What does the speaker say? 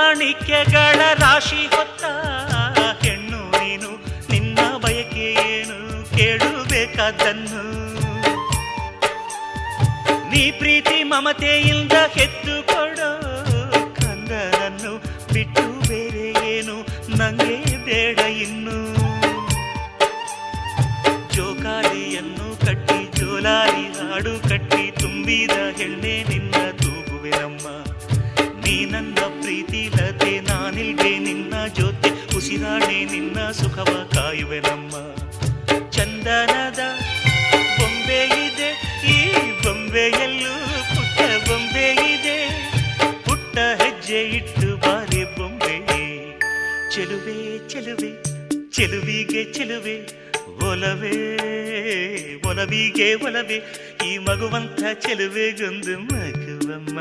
ಮಾಣಿಕ್ಯಗಳ ರಾಶಿ ಹೊತ್ತ ಹೆಣ್ಣು ನೀನು, ನಿನ್ನ ಬಯಕೆ ಏನು ಕೇಳಬೇಕಾದನ್ನು. ನೀ ಪ್ರೀತಿ ಮಮತೆಯಿಂದ ಹೆತ್ತು ಕೊಡೋ ಕಂದನನ್ನು ಬಿಟ್ಟು ಬೇರೆ ಏನು ನಂಗೆ ಬೇಡ ಇನ್ನು. ಜೋಕಾಲಿಯನ್ನು ಕಟ್ಟಿ ಜೋಲಾಲಿ ಹಾಡು ಕಟ್ಟಿ ತುಂಬಿದ ಹೆಣ್ಣೆ ನಿನ್ನ ತೂಗುವೆನಮ್ಮ. ನೀ ನನ್ನ ಪ್ರೀತಿ ಲತೆ, ನಾನಿಲ್ವೇ ನಿನ್ನ ಜೊತೆ, ಉಸಿರಾಣೆ ನಿನ್ನ ಸುಖವ ಕಾಯುವೆನಮ್ಮ. ಚಂದನದ ಬೊಂಬೆ ಇದೆ ಈ ಬೊಂಬೆಯಲ್ಲೂ ಪುಟ್ಟ ಬೊಂಬೆ ಇದೆ, ಪುಟ್ಟ ಹೆಜ್ಜೆ ಇಟ್ಟು ಬಾರಿ ಬೊಂಬೆ. ಚೆಲುವೆ ಚೆಲುವೆ ಚೆಲುವಿಗೆ ಚೆಲುವೆ, ಒಲವೇ ಒಲವಿಗೆ ಒಲವೇ, ಈ ಮಗುವಂತ ಚೆಲುವೆಗೊಂದು ಮಗುವಮ್ಮ.